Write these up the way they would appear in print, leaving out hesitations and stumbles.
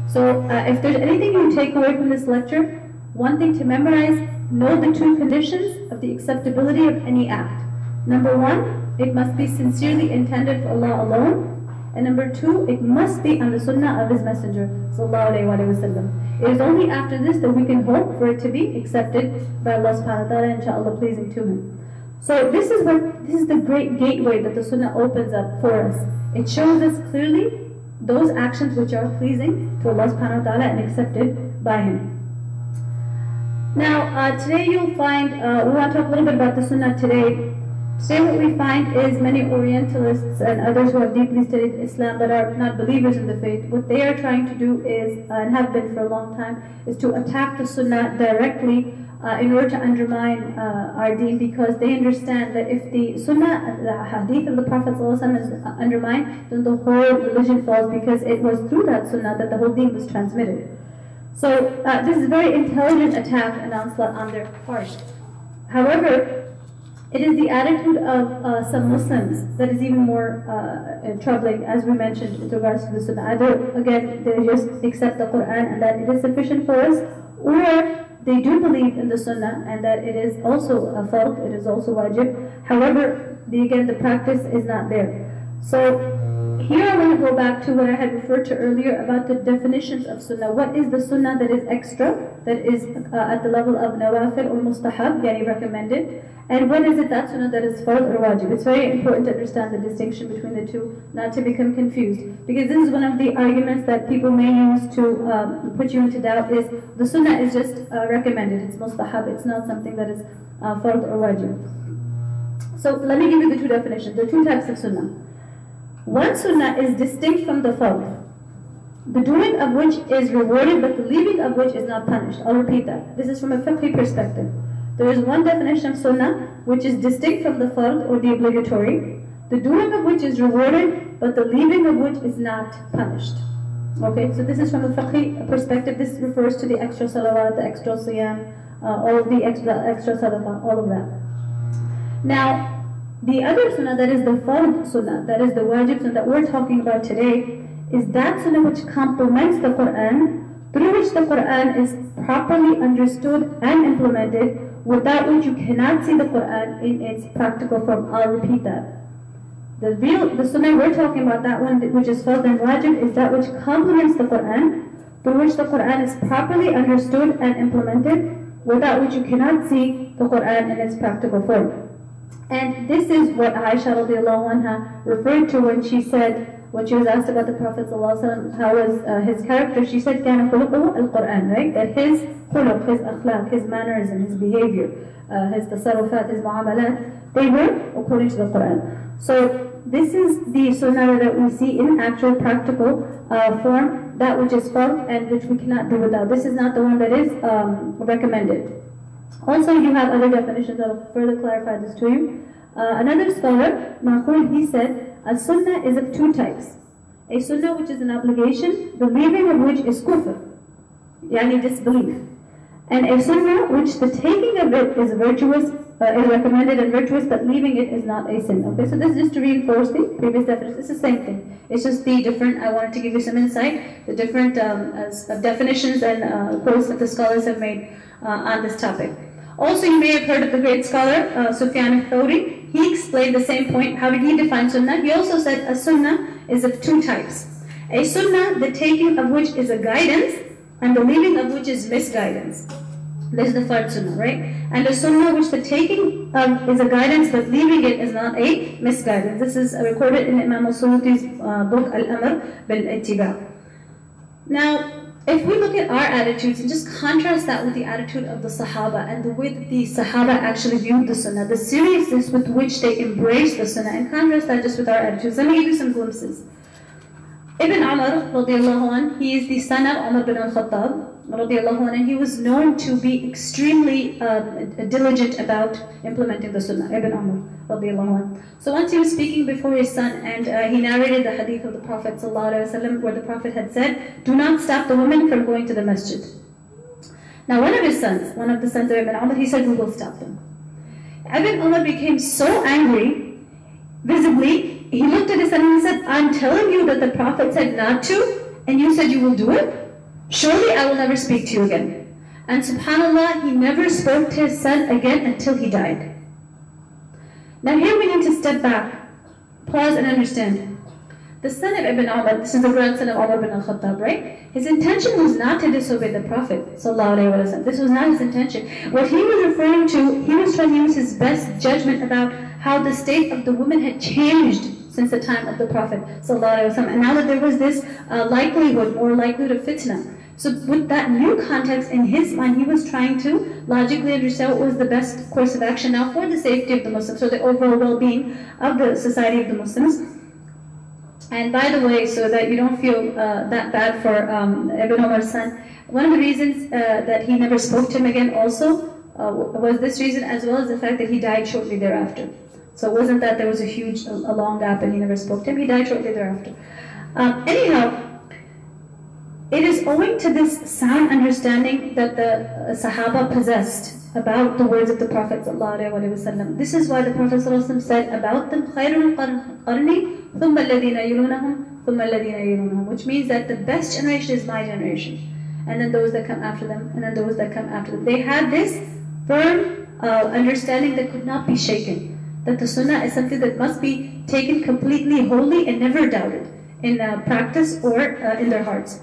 So if there's anything you take away from this lecture, one thing to memorize: know the two conditions of the acceptability of any act. Number one, it must be sincerely intended for Allah alone. And number two, it must be on the sunnah of His Messenger sallallahu alaihi wasallam. It is only after this that we can hope for it to be accepted by Allah subhanahu wa ta'ala, inshallah, pleasing to Him. So this is the great gateway that the sunnah opens up for us. It shows us clearly those actions which are pleasing to Allah subhanahu wa ta'ala and accepted by Him. Now today you'll find, we want to talk a little bit about the sunnah today. Today what we find is many Orientalists and others who have deeply studied Islam but are not believers in the faith, what they are trying to do is, and have been for a long time, is to attack the sunnah directly in order to undermine our deen, because they understand that if the sunnah, the hadith of the Prophet ﷺ is undermined, then the whole religion falls, because it was through that sunnah that the whole deen was transmitted. So this is a very intelligent attack and onslaught on their part. However, it is the attitude of some Muslims that is even more troubling, as we mentioned, with regards to the Sunnah. Either, again, they just accept the Quran and that it is sufficient for us, or they do believe in the Sunnah and that it is also a fard, it is also wajib. However, again, the practice is not there. So here I want to go back to what I had referred to earlier about the definitions of Sunnah. What is the Sunnah that is extra, that is at the level of nawafil or mustahab, yani recommended? And what is it, that sunnah, that is fard or wajib? It's very important to understand the distinction between the two, not to become confused. Because this is one of the arguments that people may use to put you into doubt, is the sunnah is just recommended, it's mustahab, it's not something that is fard or wajib. So let me give you the two definitions. There are two types of sunnah. One sunnah is distinct from the fard, the doing of which is rewarded but the leaving of which is not punished. I'll repeat that. This is from a fiqhi perspective. There is one definition of sunnah which is distinct from the fard or the obligatory, the doing of which is rewarded but the leaving of which is not punished. Okay, so this is from a fiqhi perspective. This refers to the extra salawat, the extra siyam, all of the extra sadaqah, all of that. Now, the other sunnah, that is the fard sunnah, that is the wajib sunnah that we're talking about today, is that sunnah which complements the Quran, through which the Quran is properly understood and implemented, without which you cannot see the Quran in its practical form. I'll repeat that. The sunnah we're talking about, that one which is fard and wajib, is that which complements the Quran, through which the Quran is properly understood and implemented, without which you cannot see the Quran in its practical form. And this is what Aisha radiallahu anha referred to when she said, when she was asked about the Prophet ﷺ, how was his character, she said, كَانَ خُلُقُهُ الْقُرْآنِ, right? That his khuluq, his akhlaq, his mannerism, his behavior, his tasarrufat, his mu'amalat, they were according to the Quran. So this is the sunnah that we see in actual practical form, that which is fard and which we cannot do without. This is not the one that is recommended. Also, you have other definitions. I'll further clarify this to you. Another scholar, Maqul, he said, a sunnah is of two types. A sunnah which is an obligation, the leaving of which is kufr, yani disbelief. And a sunnah which the taking of it is virtuous, is recommended and virtuous, but leaving it is not a sin. Okay, so this is just to reinforce the previous definition. It's the same thing. It's just the different, I wanted to give you some insight, the different definitions and quotes that the scholars have made on this topic. Also, you may have heard of the great scholar, Sufyan al-Thawri. He explained the same point. How did he define sunnah? He also said a sunnah is of two types. A sunnah, the taking of which is a guidance, and the leaving of which is misguidance. This is the fard sunnah, right? And a sunnah which the taking of is a guidance, but leaving it is not a misguidance. This is recorded in Imam al-Suyuti's book, Al-Amr bil-Ittiba. Now, if we look at our attitudes and just contrast that with the attitude of the Sahaba and the way that the Sahaba actually viewed the Sunnah, the seriousness with which they embraced the Sunnah, and contrast that just with our attitudes, let me give you some glimpses. Ibn Umar, radiallahu anh, he is the son of Umar bin al-Khattab, radiallahu anh, and he was known to be extremely diligent about implementing the Sunnah, Ibn Umar, radiallahu anh. So once he was speaking before his son, and he narrated the hadith of the Prophet ﷺ, where the Prophet had said, do not stop the women from going to the masjid. Now one of his sons, one of the sons of Ibn Umar, he said, we will stop them. Ibn Umar became so angry, visibly, he looked at his son and he said, I'm telling you that the Prophet said not to, and you said you will do it? surely I will never speak to you again. And subhanAllah, he never spoke to his son again until he died. Now here we need to step back, pause and understand. The son of Ibn Umar, this is the grandson of Umar bin al-Khattab, right? His intention was not to disobey the Prophet ﷺ. This was not his intention. What he was referring to, he was trying to use his best judgment about how the state of the women had changed since the time of the Prophet ﷺ. And now that there was this more likelihood of fitna. So with that new context in his mind, he was trying to logically understand what was the best course of action now for the safety of the Muslims, so the overall well-being of the society of the Muslims. And by the way, so that you don't feel that bad for Ibn Umar's son, one of the reasons that he never spoke to him again also was this reason, as well as the fact that he died shortly thereafter. So it wasn't that there was a long gap and he never spoke to him, he died shortly thereafter. Anyhow, it is owing to this sound understanding that the Sahaba possessed about the words of the Prophet ﷺ. This is why the Prophet ﷺ said about them, خَيْرُ الْقَرْنِ ثُمَّ الَّذِينَ يَلُونَهُمْ ثُمَّ الَّذِينَ يَلُونَهُمْ, which means that the best generation is my generation, and then those that come after them, and then those that come after them. They had this firm understanding that could not be shaken, that the Sunnah is something that must be taken completely wholly and never doubted in practice or in their hearts.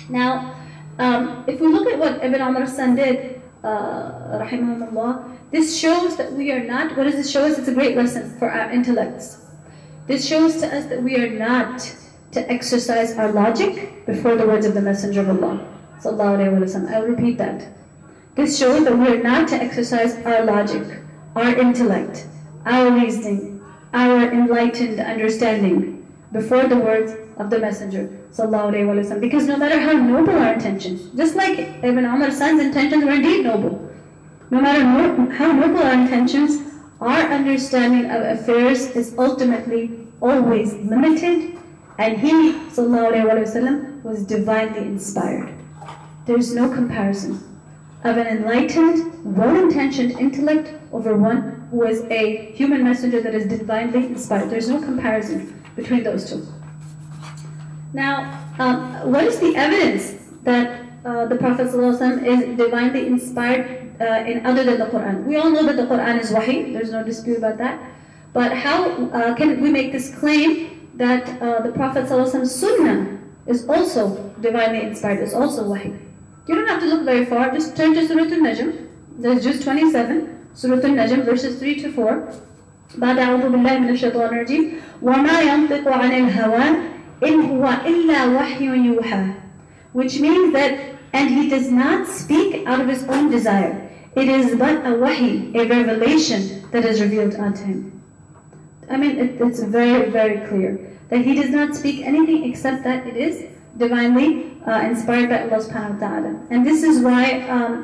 Now, if we look at what Ibn Umar's son did, rahimahumullah, this shows that we are not, what does this show us? It's a great lesson for our intellects. This shows to us that we are not to exercise our logic before the words of the Messenger of Allah sallallahu alaihi wasallam. I will repeat that. This shows that we are not to exercise our logic, our intellect, our reasoning, our enlightened understanding before the words of the Messenger sallallahu alaihi wasallam. Because no matter how noble our intentions, just like Ibn Umar's son's intentions were indeed noble, no matter how noble our intentions, our understanding of affairs is ultimately always limited, and he, sallallahu alaihi wasallam, was divinely inspired. There's no comparison of an enlightened, well-intentioned intellect over one who is a human messenger that is divinely inspired. There's no comparison between those two. Now, what is the evidence that the Prophet ﷺ is divinely inspired in other than the Quran? We all know that the Quran is wahi, there's no dispute about that. But how can we make this claim that the Prophet ﷺ's sunnah is also divinely inspired, is also wahi? You don't have to look very far, just turn to Surah Al-Najm. There's just 27, Surah Al-Najm, verses 3 to 4. بعد أعوذ بالله من الشيطان الرجيم وما ينطق عن الهوى إن هو إلا وحي يوحى, which means that, and he does not speak out of his own desire. It is but a wahi, a revelation that is revealed unto him. I mean, it's very, very clear that he does not speak anything except that it is divinely inspired by Allah subhanahu wa ta'ala. And this is why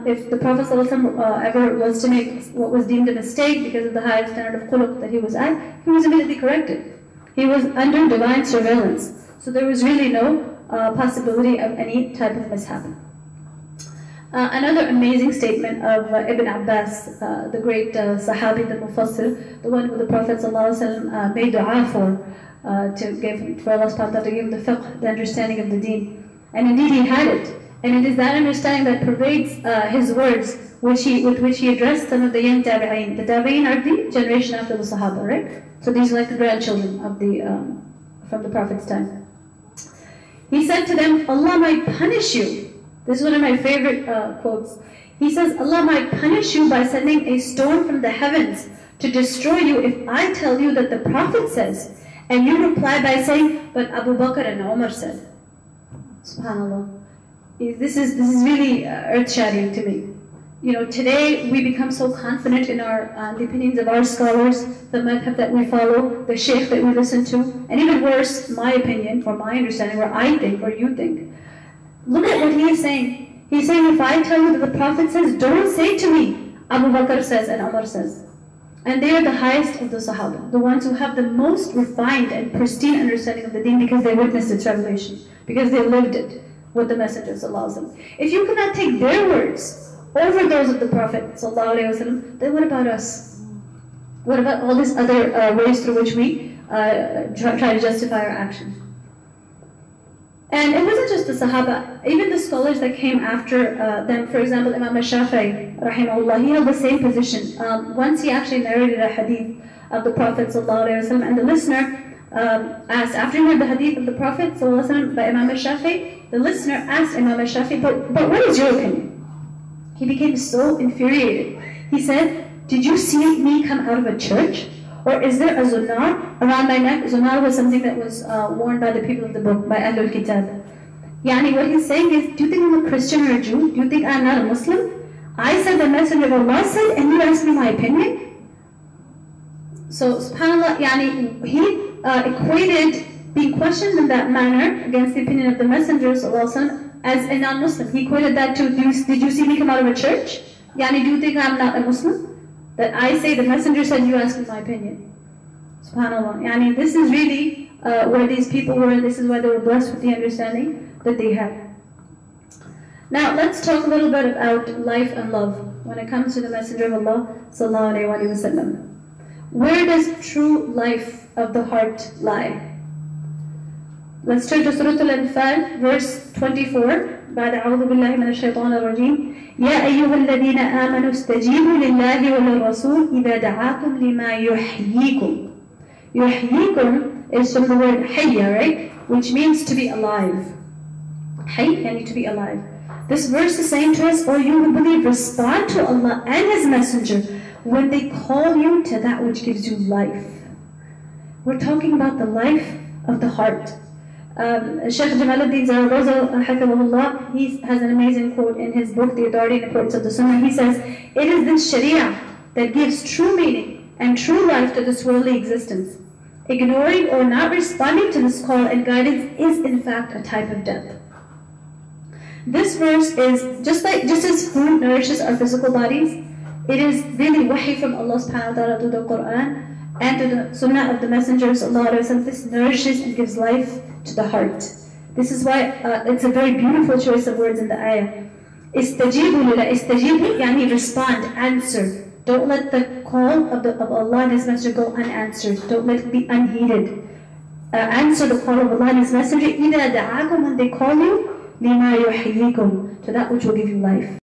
if the Prophet ﷺ ever was to make what was deemed a mistake because of the high standard of khuluq that he was at, he was immediately corrected. He was under divine surveillance. So there was really no possibility of any type of mishap. Another amazing statement of Ibn Abbas, the great Sahabi, the Mufassir, the one who the Prophet ﷺ made dua for Allah subhanahu wa ta'ala to give him the fiqh, the understanding of the deen. And indeed he had it. And it is that understanding that pervades his words, with which he addressed some of the young tabi'een. The tabi'een are the generation after the Sahaba, right? So these are like the grandchildren of from the Prophet's time. He said to them, Allah might punish you. This is one of my favorite quotes. He says, Allah might punish you by sending a storm from the heavens to destroy you if I tell you that the Prophet says, and you reply by saying, but Abu Bakr and Umar said. SubhanAllah. This is really earth-shattering to me. You know, today we become so confident in the opinions of our scholars, the madhab that we follow, the sheikh that we listen to, and even worse, my opinion, or my understanding, or I think, or you think. Look at what he is saying. He's saying, if I tell you that the Prophet says, don't say to me, Abu Bakr says and Umar says. And they are the highest of the Sahaba, the ones who have the most refined and pristine understanding of the deen because they witnessed its revelation, because they lived it with the Messenger ﷺ. If you cannot take their words over those of the Prophet ﷺ, then what about us? What about all these other ways through which we try to justify our actions? And it wasn't just the Sahaba, even the scholars that came after them. For example, Imam al-Shafi'i, rahimahullah, he held the same position. Once he actually narrated a hadith of the Prophet ﷺ, and the listener asked, after he heard the hadith of the Prophet ﷺ by Imam al-Shafi'i, the listener asked Imam al-Shafi'i, but what is your opinion? He became so infuriated. He said, did you see me come out of a church? Or is there a zunar around my neck? Zunar was something that was worn by the people of the book, by Ahlul Kitab. Yani what he's saying is, do you think I'm a Christian or a Jew? Do you think I'm not a Muslim? I said the Messenger of Allah said, and you ask me my opinion? So, subhanAllah, yani, he equated being questioned in that manner against the opinion of the Messenger ﷺ as a non-Muslim. He equated that to, did you see me come out of a church? Yani, do you think I'm not a Muslim? That I say the Messenger said, you ask me my opinion. SubhanAllah. Yani, this is really where these people were, and this is why they were blessed with the understanding that they had. Now, let's talk a little bit about life and love when it comes to the Messenger of Allah sallallahu alayhi wa sallam. Where does true life of the heart lie? Let's turn to Surah Al-Anfal, verse 24. بعد أعوذ بالله من الشيطان الرجيم يا أيها الذين آمنوا استجيبوا لله وللرسول إذا دعاكم لما يحييكم. يحييكم is from the word hayya, right? Which means to be alive. Hayy, yani to be alive. This verse is saying to us, O you who believe, respond to Allah and His Messenger when they call you to that which gives you life. We're talking about the life of the heart. Shaykh Jamaluddin Zaragoza, hafidhahullah, he has an amazing quote in his book, The Authority and Importance of the Sunnah. He says, it is this sharia that gives true meaning and true life to this worldly existence. Ignoring or not responding to this call and guidance is in fact a type of death. This verse is just as food nourishes our physical bodies, it is really wahi from Allah subhanahu wa ta'ala to the Quran and to the Sunnah of the Messenger sallallahu alayhi wa sallam. This nourishes and gives life to the heart. This is why it's a very beautiful choice of words in the ayah. Istajibu lillah. Istajibu yani respond, answer. Don't let the call of Allah and His Messenger go unanswered. Don't let it be unheeded. Answer the call of Allah and His Messenger. إِذَا دَعَاكُمْ, when they call you, لِمَا يُحْيِيكُمْ, to that which will give you life.